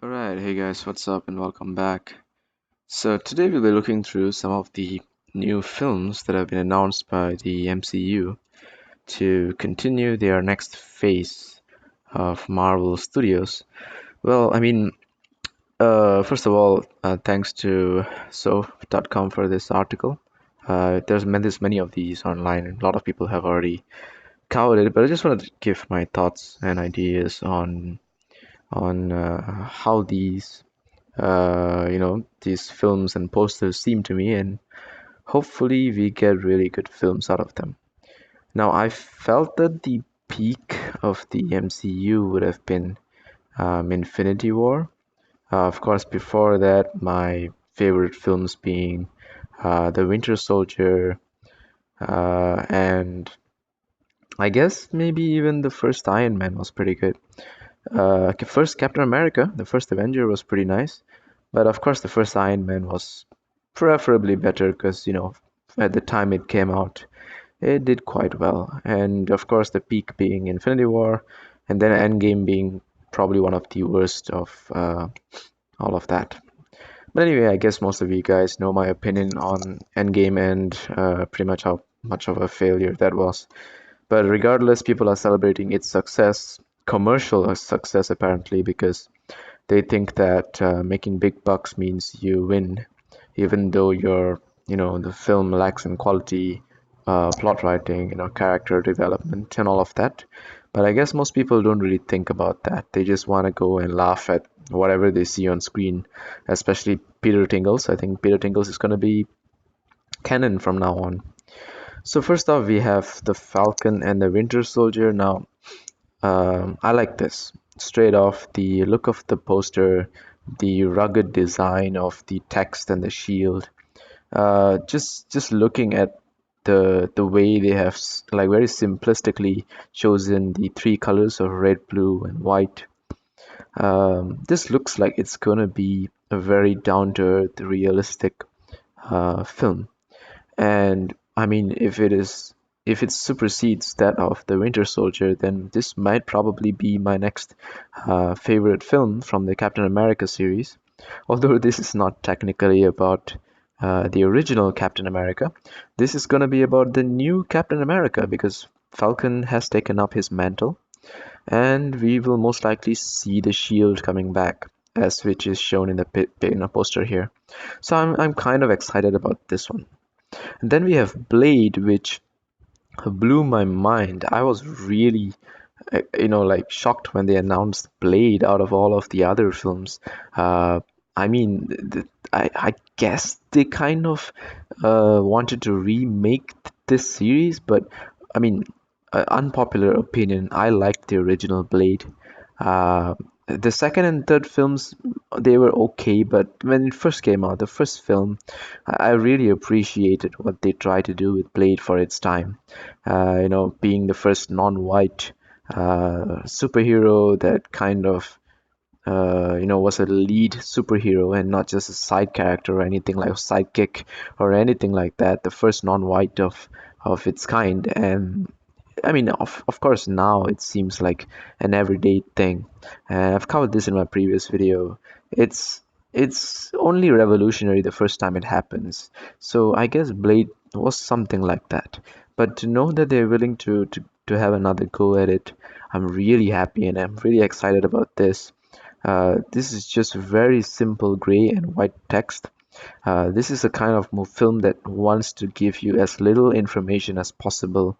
Alright, hey guys, what's up and welcome back. So today we'll be looking through some of the new films that have been announced by the MCU to continue their next phase of Marvel Studios. Well, first of all, thanks to so.com for this article. There's many of these online, and a lot of people have already covered it, but I just wanted to give my thoughts and ideas on how these films and posters seem to me, and hopefully we get really good films out of them. Now, I felt that the peak of the MCU would have been Infinity War. Of course, before that, my favorite films being The Winter Soldier, and I guess maybe even the first Iron Man was pretty good. First Captain America, the first Avenger was pretty nice, but of course the first Iron Man was preferably better because at the time it came out, it did quite well, and of course the peak being Infinity War, and then Endgame being probably one of the worst of all of that. But anyway, I guess most of you guys know my opinion on Endgame and pretty much how much of a failure that was. But regardless, people are celebrating its success, commercial success apparently, because they think that making big bucks means you win, even though the film lacks in quality, plot writing, character development, and all of that. But I guess most people don't really think about that. They just want to go and laugh at whatever they see on screen, especially Peter Tingles. I think Peter Tingles is going to be canon from now on. So first off, we have the Falcon and the Winter Soldier. Now, I like this. Straight off, the look of the poster, the rugged design of the text and the shield. Just looking at the way they have like very simplistically chosen the three colors of red, blue, and white. This looks like it's gonna be a very down-to-earth, realistic film. And I mean, if it supersedes that of The Winter Soldier, then this might probably be my next favorite film from the Captain America series. Although this is not technically about the original Captain America, this is going to be about the new Captain America because Falcon has taken up his mantle, and we will most likely see the shield coming back, as which is shown in the poster here. So I'm kind of excited about this one. And then we have Blade, which blew my mind. I was really, like shocked when they announced Blade out of all of the other films. I mean, I guess they kind of wanted to remake this series, but I mean, unpopular opinion, I liked the original Blade. Uh, the second and third films, they were okay, but when it first came out, the first film, I really appreciated what they tried to do with Blade for its time. Being the first non-white superhero that kind of was a lead superhero and not just a side character or anything like sidekick or anything like that. The first non-white of its kind, and I mean, of course, now it seems like an everyday thing. And I've covered this in my previous video. It's it's only revolutionary the first time it happens. So I guess Blade was something like that. But to know that they're willing to have another go at it, I'm really happy and I'm really excited about this. This is just very simple gray and white text. This is a kind of film that wants to give you as little information as possible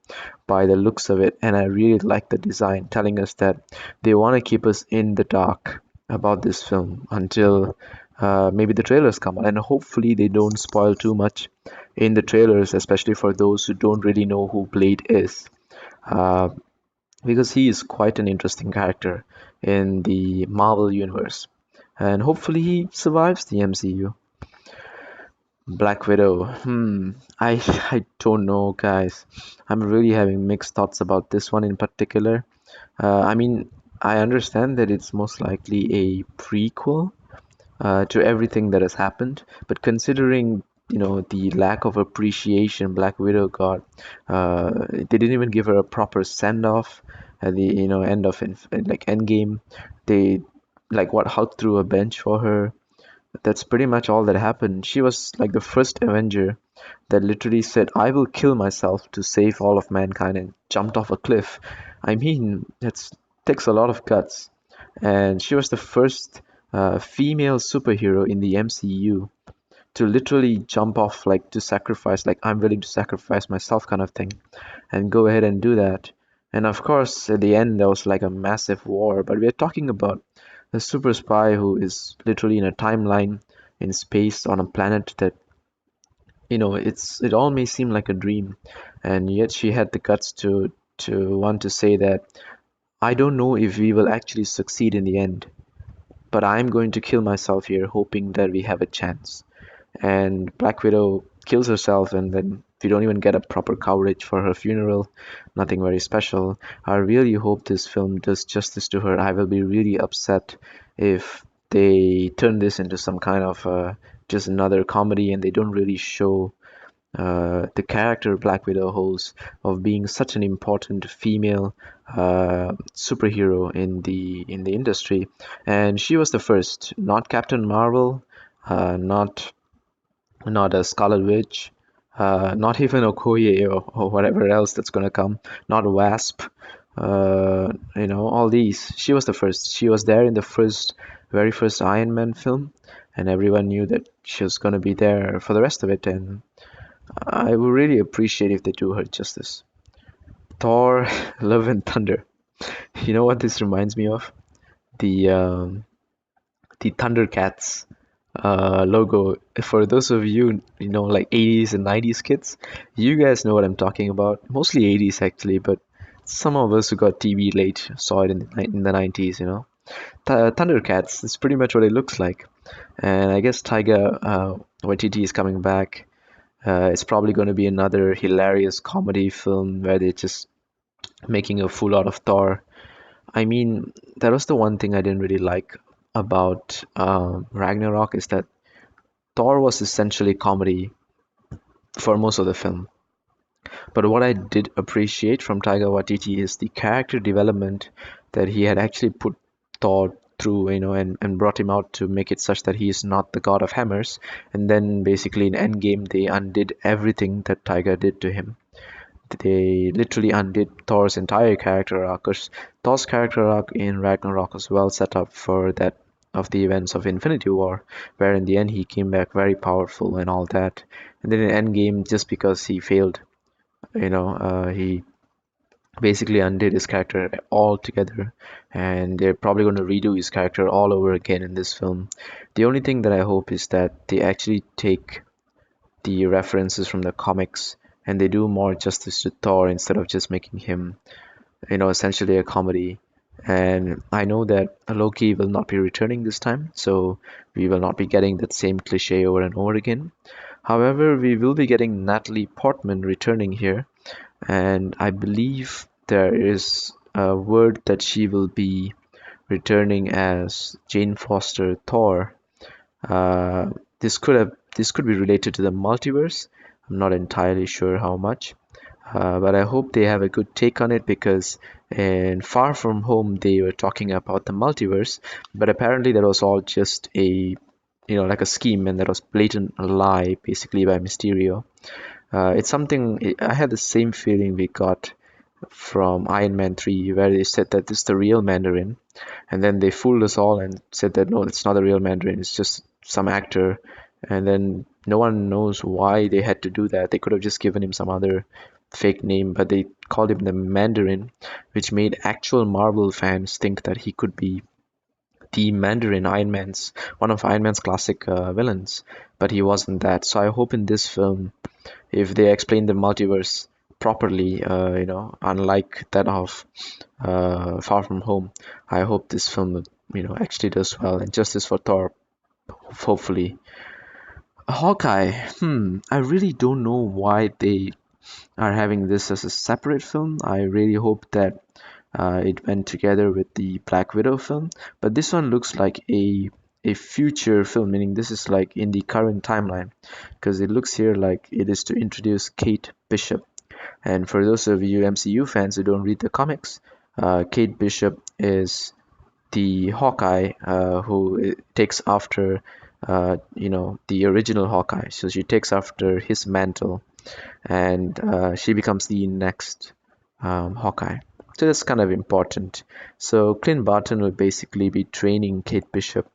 by the looks of it, and I really like the design telling us that they want to keep us in the dark about this film until maybe the trailers come out, and hopefully they don't spoil too much in the trailers, especially for those who don't really know who Blade is. Uh, because he is quite an interesting character in the Marvel universe, and hopefully he survives the MCU. Black Widow. I I don't know, guys. I'm really having mixed thoughts about this one in particular. I mean, I understand that it's most likely a prequel to everything that has happened, but considering the lack of appreciation Black Widow got, they didn't even give her a proper send off at the end of like Endgame. They like what Hulk threw a bench for her. That's pretty much all that happened. She was like the first Avenger that literally said, I will kill myself to save all of mankind, and jumped off a cliff. I mean, that takes a lot of guts. And she was the first female superhero in the MCU to literally jump off, like to sacrifice, like I'm willing to sacrifice myself kind of thing, and go ahead and do that. And of course, at the end, there was like a massive war, but we're talking about a super spy who is literally in a timeline in space on a planet that, it all may seem like a dream, and yet she had the guts to want to say that I don't know if we will actually succeed in the end, but I'm going to kill myself here, hoping that we have a chance. And Black Widow kills herself, and then we don't even get a proper coverage for her funeral. Nothing very special. I really hope this film does justice to her. I will be really upset if they turn this into some kind of just another comedy, and they don't really show the character Black Widow holds of being such an important female superhero in the industry. And she was the first, not Captain Marvel, not a Scarlet Witch, not even Okoye, or whatever else that's gonna come, not Wasp, all these. She was the first. She was there in the very first Iron Man film, and everyone knew that she was gonna be there for the rest of it. And I would really appreciate if they do her justice. Thor, Love and Thunder. You know what this reminds me of? The the Thundercats logo. For those of you, like 80s and 90s kids, you guys know what I'm talking about. Mostly 80s actually, but some of us who got TV late saw it in the 90s, Thundercats, it's pretty much what it looks like. And I guess Taika Waititi is coming back. It's probably going to be another hilarious comedy film where they're just making a fool out of Thor. I mean, that was the one thing I didn't really like about Ragnarok, is that Thor was essentially comedy for most of the film. But what I did appreciate from Taika Waititi is the character development that he had actually put Thor through, and brought him out to make it such that he is not the god of hammers. And then basically in Endgame, they undid everything that Taika did to him. They literally undid Thor's entire character arc. 'Cause Thor's character arc in Ragnarok was well set up for that of the events of Infinity War, where in the end he came back very powerful and all that. And then in Endgame, just because he failed, he basically undid his character altogether, and they're probably going to redo his character all over again in this film. The only thing that I hope is that they actually take the references from the comics and they do more justice to Thor instead of just making him, essentially a comedy. And I know that Loki will not be returning this time, so we will not be getting that same cliche over and over again. However, we will be getting Natalie Portman returning here, and I believe there is a word that she will be returning as Jane Foster Thor. Uh, this could be related to the multiverse. I'm not entirely sure how much, but I hope they have a good take on it, because in Far From Home they were talking about the multiverse, but apparently that was all just like a scheme, and that was blatant lie basically by Mysterio. It's something I had the same feeling we got from Iron Man 3, where they said that this is the real Mandarin, and then they fooled us all and said that no, it's not the real Mandarin, it's just some actor. And then no one knows why they had to do that. They could have just given him some other fake name, but they called him the Mandarin, which made actual Marvel fans think that he could be the Mandarin, one of Iron Man's classic villains, but he wasn't that. So I hope in this film, if they explain the multiverse properly, unlike that of Far From Home, I hope this film, actually does well, and justice for Thor, hopefully. Hawkeye, I really don't know why they are having this as a separate film. I really hope that it went together with the Black Widow film, but this one looks like a future film, meaning this is like in the current timeline, because it looks here like it is to introduce Kate Bishop. And for those of you MCU fans who don't read the comics, Kate Bishop is the Hawkeye, who takes after, the original Hawkeye. So she takes after his mantle, and she becomes the next Hawkeye. So that's kind of important. So Clint Barton will basically be training Kate Bishop,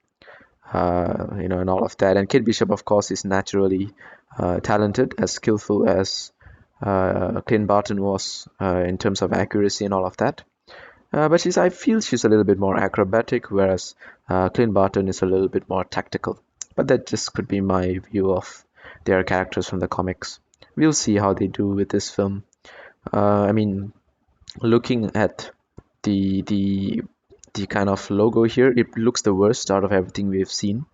and all of that. And Kate Bishop, of course, is naturally talented, as skillful as Clint Barton was in terms of accuracy and all of that. But I feel she's a little bit more acrobatic, whereas Clint Barton is a little bit more tactical. But that just could be my view of their characters from the comics. We'll see how they do with this film. I mean, looking at the the kind of logo here, it looks the worst out of everything we've seen.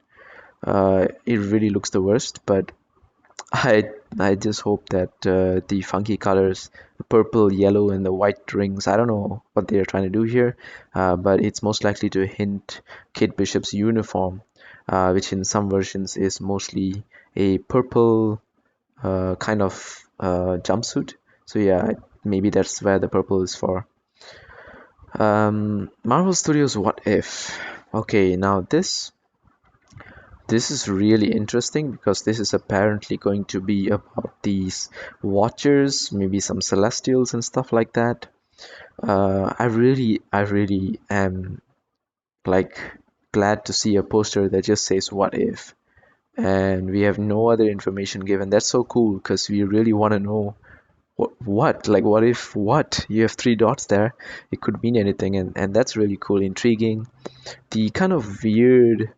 It really looks the worst, but I just hope that the funky colors, the purple, yellow, and the white rings, I don't know what they're trying to do here, but it's most likely to hint Kate Bishop's uniform, which in some versions is mostly a purple kind of jumpsuit. So yeah, maybe that's where the purple is for. Marvel Studios What If? Okay, now this is really interesting because this is apparently going to be about these Watchers, maybe some Celestials and stuff like that. I really am like glad to see a poster that just says "What if," and we have no other information given. That's so cool because we really want to know what if what you have three dots there. It could mean anything, and that's really cool, intriguing. The kind of weird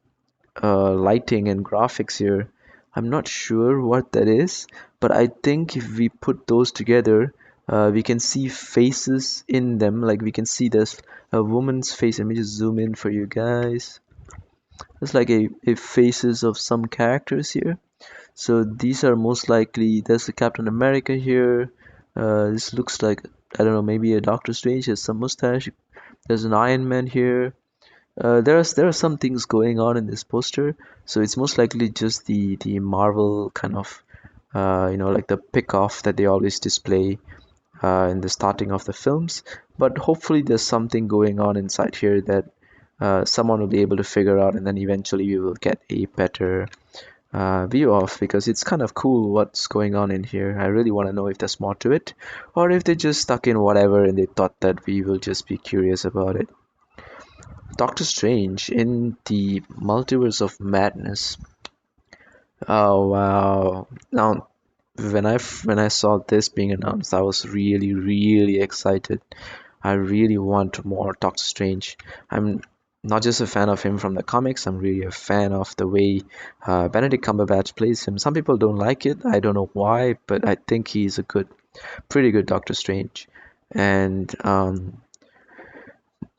lighting and graphics here. I'm not sure what that is, but I think if we put those together, we can see faces in them. Like we can see there's a woman's face. Let me just zoom in for you guys. There's like a faces of some characters here. So these are most likely, there's a Captain America here. This looks like, I don't know, maybe a Doctor Strange has some mustache. There's an Iron Man here. There are some things going on in this poster, so it's most likely just the Marvel kind of like the pick off that they always display in the starting of the films. But hopefully there's something going on inside here that someone will be able to figure out, and then eventually we will get a better view of, because it's kind of cool what's going on in here. I really want to know if there's more to it, or if they just stuck in whatever and they thought that we will just be curious about it. Doctor Strange in the Multiverse of Madness. Oh wow. Now when I saw this being announced, I was really really excited. I really want more Doctor Strange. I'm not just a fan of him from the comics, I'm really a fan of the way Benedict Cumberbatch plays him. Some people don't like it. I don't know why, but I think he's a pretty good Doctor Strange. And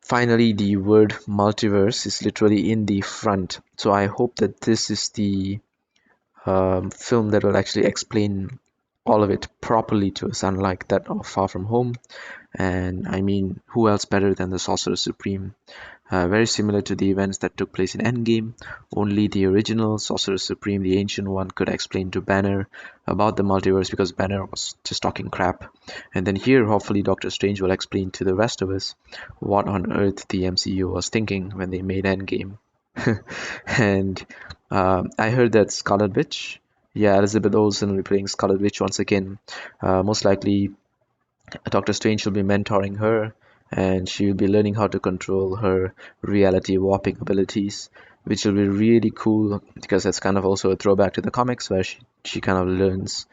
finally, the word multiverse is literally in the front. So I hope that this is the film that will actually explain all of it properly to us, unlike that of Far From Home. And I mean, who else better than the Sorcerer Supreme? Very similar to the events that took place in Endgame, only the original Sorcerer Supreme, the ancient one, could explain to Banner about the multiverse because Banner was just talking crap. And then here, hopefully, Doctor Strange will explain to the rest of us what on earth the MCU was thinking when they made Endgame. And I heard that Scarlet Witch, yeah, Elizabeth Olsen will be playing Scarlet Witch once again. Most likely, Doctor Strange will be mentoring her, and she will be learning how to control her reality warping abilities, which will be really cool because that's kind of also a throwback to the comics where she kind of learns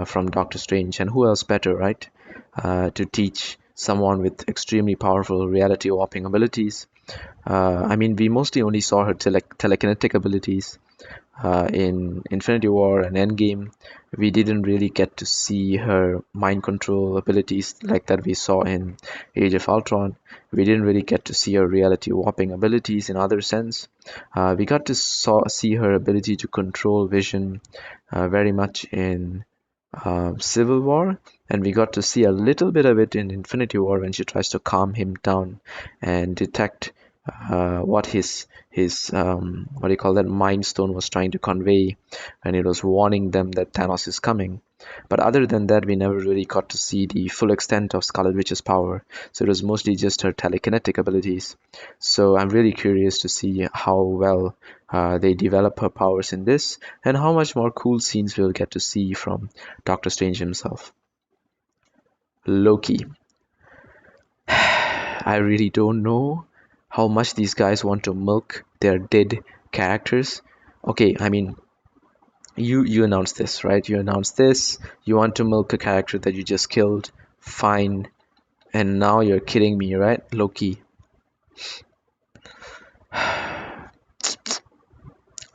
from Doctor Strange. And who else better, right? To teach someone with extremely powerful reality warping abilities. I mean, we mostly only saw her telekinetic abilities in Infinity War and Endgame. We didn't really get to see her mind control abilities like that we saw in Age of Ultron. We didn't really get to see her reality warping abilities in other sense. We got to see her ability to control Vision very much in Civil War, and we got to see a little bit of it in Infinity War when she tries to calm him down and detect what his what do you call that, Mind Stone was trying to convey, and it was warning them that Thanos is coming. But other than that, we never really got to see the full extent of Scarlet Witch's power. So it was mostly just her telekinetic abilities. So I'm really curious to see how well they develop her powers in this, and how much more cool scenes we'll get to see from Doctor Strange himself. Loki. I really don't know how much these guys want to milk their dead characters. Okay, I mean, you announced this, right? You announced this. You want to milk a character that you just killed. Fine. And now you're kidding me, right? Loki.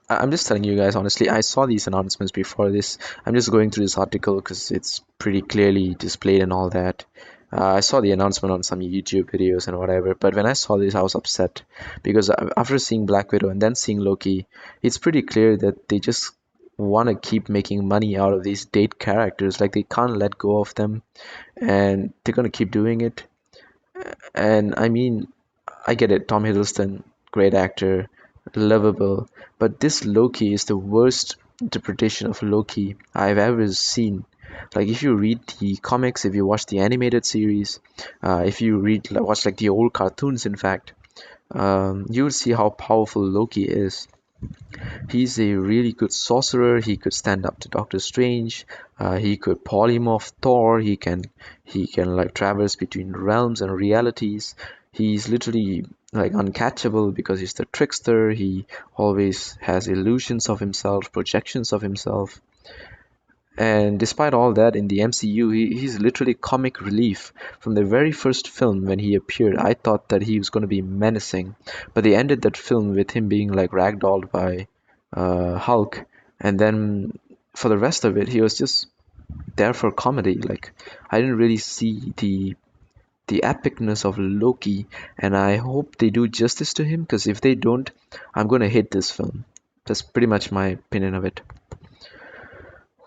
I'm just telling you guys honestly, I saw these announcements before this. I'm just going through this article because it's pretty clearly displayed and all that. I saw the announcement on some YouTube videos and whatever, but when I saw this, I was upset because after seeing Black Widow and then seeing Loki, it's pretty clear that they just want to keep making money out of these dead characters. Like, they can't let go of them, and they're gonna keep doing it. And I mean, I get it, Tom Hiddleston, great actor, lovable, but this Loki is the worst interpretation of Loki I've ever seen. Like, if you read the comics, if you watch the animated series, if you watch like the old cartoons, in fact, you will see how powerful Loki is. He's a really good sorcerer. He could stand up to Doctor Strange. He could polymorph Thor. He can like traverse between realms and realities. He's literally like uncatchable because he's the trickster. He always has illusions of himself, projections of himself. And despite all that, in the MCU, he's literally comic relief. From the very first film when he appeared, I thought that he was going to be menacing. But they ended that film with him being like ragdolled by Hulk. And then for the rest of it, he was just there for comedy. Like, I didn't really see the epicness of Loki. And I hope they do justice to him, because if they don't, I'm going to hate this film. That's pretty much my opinion of it.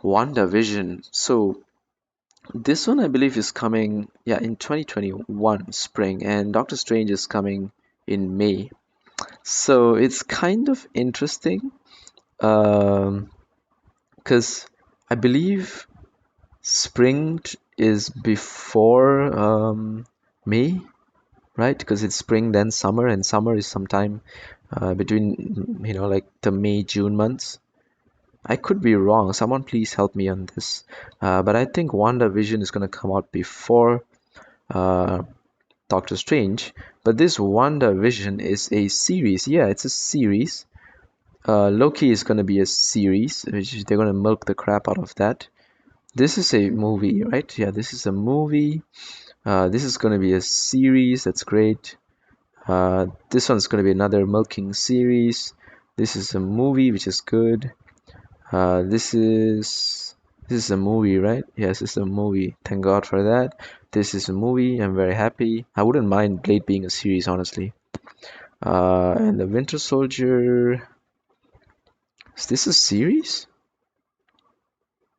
WandaVision. So this one I believe is coming, yeah, in 2021 spring, and Doctor Strange is coming in May. So it's kind of interesting, because I believe spring is before May, right? Because it's spring then summer, and summer is sometime between like the May June months. I could be wrong. Someone please help me on this. But I think WandaVision is going to come out before uh, Doctor Strange. But this WandaVision is a series. Yeah, it's a series. Loki is going to be a series, which they're going to milk the crap out of that. This is a movie, right? Yeah, this is a movie. This is going to be a series. That's great. This one's going to be another milking series. This is a movie, which is good. This is a movie, right? Yes, it's a movie. Thank God for that. This is a movie. I'm very happy. I wouldn't mind Blade being a series, honestly. And the Winter Soldier. Is this a series?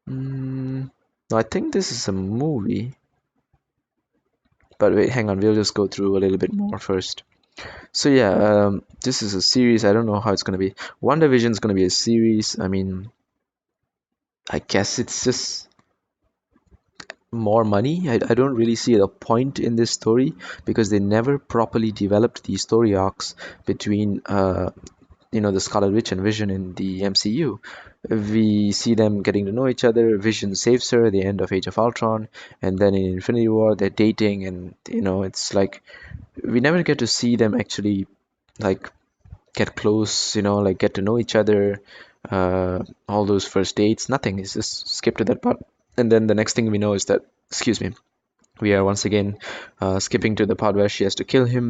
No, I think this is a movie. But wait, hang on. We'll just go through a little bit more first. So yeah, this is a series. I don't know how it's gonna be. WandaVision is gonna be a series. I mean, I guess it's just more money. I don't really see a point in this story because they never properly developed the story arcs between the Scarlet Witch and Vision in the MCU. We see them getting to know each other. Vision saves her at the end of Age of Ultron, and then in Infinity War they're dating, and it's like we never get to see them actually like get close, like get to know each other. All those first dates, nothing. It's just skip to that part. And then the next thing we know is that, excuse me, we are once again skipping to the part where she has to kill him.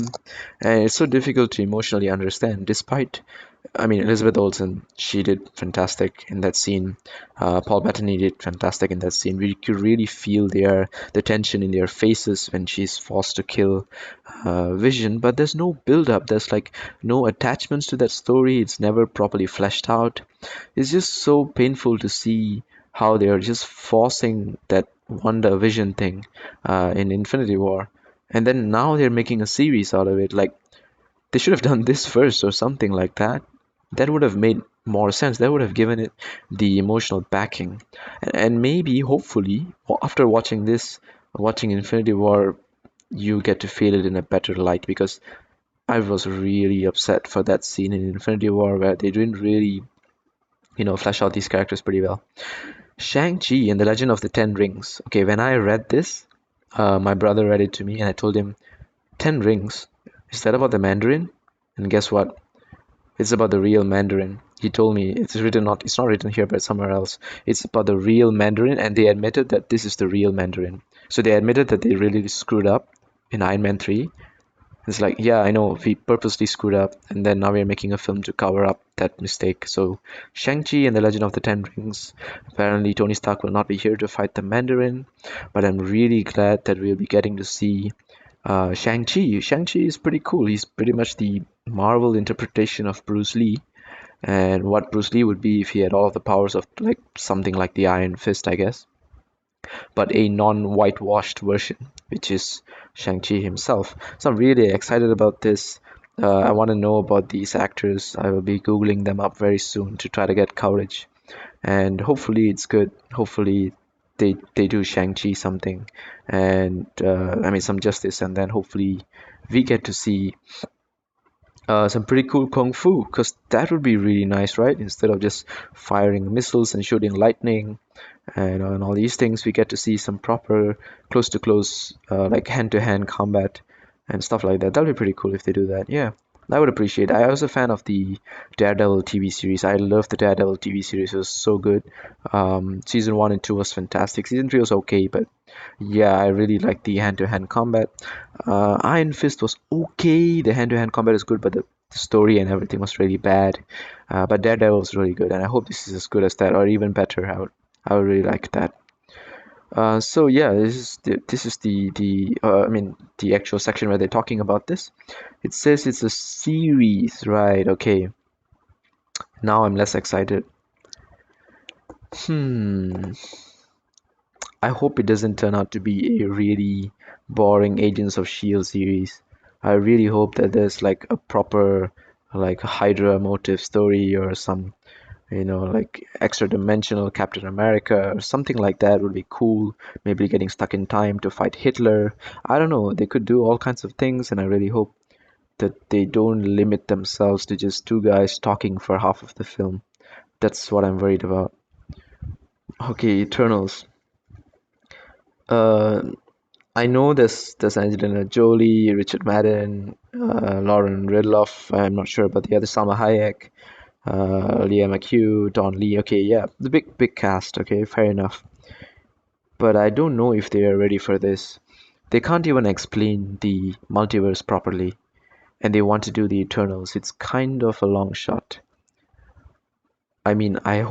And it's so difficult to emotionally understand, despite, I mean, Elizabeth Olsen, she did fantastic in that scene. Paul Bettany did fantastic in that scene. We could really feel the tension in their faces when she's forced to kill Vision, but there's no build up. There's like no attachments to that story. It's never properly fleshed out. It's just so painful to see how they are just forcing that WandaVision thing in Infinity War, and then now they're making a series out of it. Like, they should have done this first or something like that. That would have made more sense. That would have given it the emotional backing. And maybe, hopefully, after watching this, watching Infinity War, you get to feel it in a better light, because I was really upset for that scene in Infinity War where they didn't really, flesh out these characters pretty well. Shang-Chi and the Legend of the Ten Rings. Okay, when I read this, my brother read it to me and I told him, Ten Rings? Is that about the Mandarin? And guess what? It's about the real Mandarin. He told me it's not written here, but somewhere else. It's about the real Mandarin, and they admitted that this is the real Mandarin. So they admitted that they really screwed up in Iron Man 3. It's like, yeah, I know, we purposely screwed up, and then now we're making a film to cover up that mistake. So, Shang-Chi and the Legend of the Ten Rings. Apparently, Tony Stark will not be here to fight the Mandarin, but I'm really glad that we'll be getting to see Shang-Chi. Shang-Chi is pretty cool. He's pretty much the Marvel interpretation of Bruce Lee, and what Bruce Lee would be if he had all of the powers of like something like the Iron Fist, I guess, but a non-whitewashed version, which is Shang-Chi himself. So I'm really excited about this. I want to know about these actors. I will be Googling them up very soon to try to get coverage. And hopefully it's good. Hopefully they do Shang-Chi something, and I mean some justice, and then hopefully we get to see some pretty cool kung fu, because that would be really nice, right? Instead of just firing missiles and shooting lightning and all these things, we get to see some proper close to close, like hand to hand combat and stuff like that. That'll be pretty cool if they do that. Yeah, I would appreciate. I was a fan of the Daredevil TV series. I love the Daredevil TV series. It was so good. Season 1 and 2 was fantastic. Season 3 was okay, but yeah, I really like the hand-to-hand combat. Iron Fist was okay. The hand-to-hand combat is good, but the story and everything was really bad. But Daredevil was really good, and I hope this is as good as that, or even better. I would really like that. So yeah, this is the I mean the actual section where they're talking about this. It says it's a series, right? Okay. Now I'm less excited. Hmm. I hope it doesn't turn out to be a really boring Agents of Shield series. I really hope that there's like a proper like Hydra motive story, or some like extra dimensional Captain America or something like that would be cool. Maybe getting stuck in time to fight Hitler. I don't know. They could do all kinds of things, and I really hope that they don't limit themselves to just two guys talking for half of the film. That's what I'm worried about. Okay, Eternals. Uh, I know there's Angelina Jolie, Richard Madden, Lauren Ridloff. I'm not sure about the other, Salma Hayek, Leah McHugh, Don Lee. Okay, yeah, the big cast. Okay, fair enough. But I don't know if they are ready for this. They can't even explain the multiverse properly, and they want to do the Eternals. It's kind of a long shot. I mean, I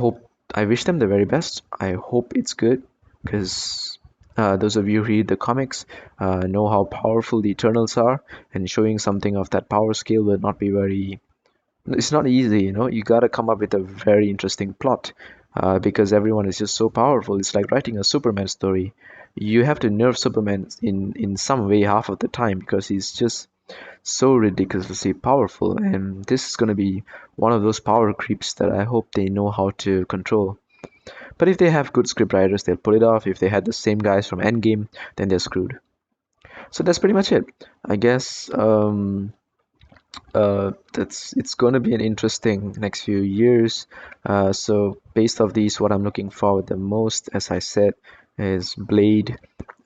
wish them the very best. I hope it's good, because those of you who read the comics know how powerful the Eternals are, and showing something of that power scale will not be very. It's not easy, You gotta come up with a very interesting plot, because everyone is just so powerful. It's like writing a Superman story. You have to nerf Superman in some way half of the time, because he's just so ridiculously powerful, and this is going to be one of those power creeps that I hope they know how to control. But if they have good scriptwriters, they'll pull it off. If they had the same guys from Endgame, then they're screwed. So that's pretty much it. I guess that's it's going to be an interesting next few years. So based off these, what I'm looking forward the most, as I said, is Blade.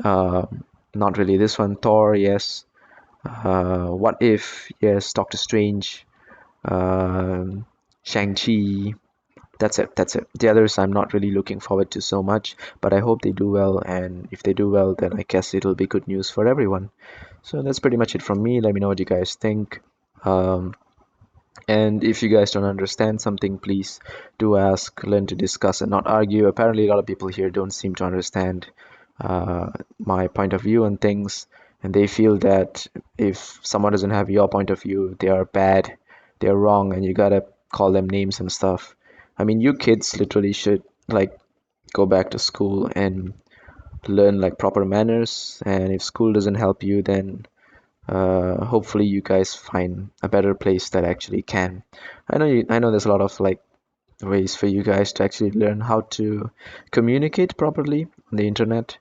Uh, Not really this one. Thor, yes. What If, yes. Doctor Strange, Shang-Chi. That's it. The others I'm not really looking forward to so much, but I hope they do well, and if they do well, then I guess it'll be good news for everyone. So that's pretty much it from me. Let me know what you guys think. Um, and if you guys don't understand something, please do ask, learn to discuss, and not argue. Apparently, a lot of people here don't seem to understand my point of view on things, and they feel that if someone doesn't have your point of view, they are bad, they're wrong, and you gotta call them names and stuff. I mean, you kids literally should like go back to school and learn like proper manners, and if school doesn't help you, then hopefully you guys find a better place that actually can. I know there's a lot of like ways for you guys to actually learn how to communicate properly on the internet.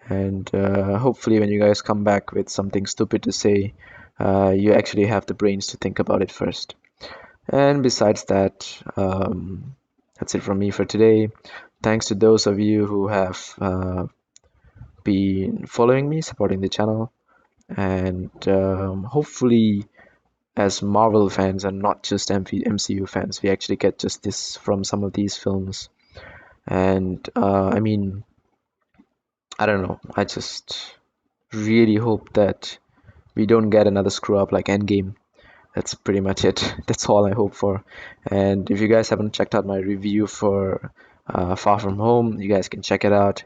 And hopefully, when you guys come back with something stupid to say, you actually have the brains to think about it first. And besides that, that's it from me for today. Thanks to those of you who have been following me, supporting the channel, and hopefully, as Marvel fans and not just MCU fans, we actually get justice from some of these films. And I mean, I don't know. I just really hope that we don't get another screw up like Endgame. That's pretty much it. That's all I hope for. And if you guys haven't checked out my review for Far From Home, you guys can check it out.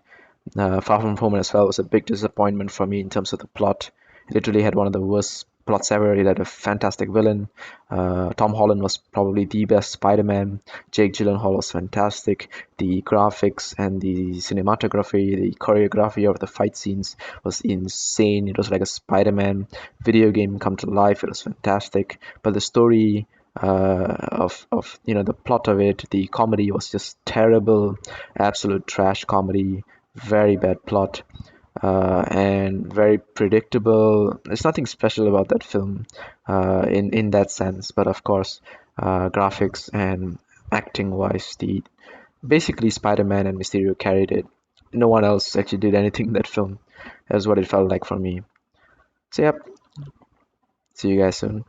Far From Home as well was a big disappointment for me in terms of the plot. It literally had one of the worst plots ever. It had a fantastic villain. Tom Holland was probably the best Spider-Man. Jake Gyllenhaal was fantastic. The graphics and the cinematography, the choreography of the fight scenes was insane. It was like a Spider-Man video game come to life. It was fantastic. But the story of the plot of it, the comedy was just terrible, absolute trash comedy, very bad plot, and very predictable. There's nothing special about that film in that sense, but of course, graphics and acting wise, the basically Spider-Man and Mysterio carried it. No one else actually did anything in that film. That's what it felt like for me. So yep, see you guys soon.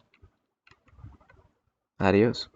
Adios.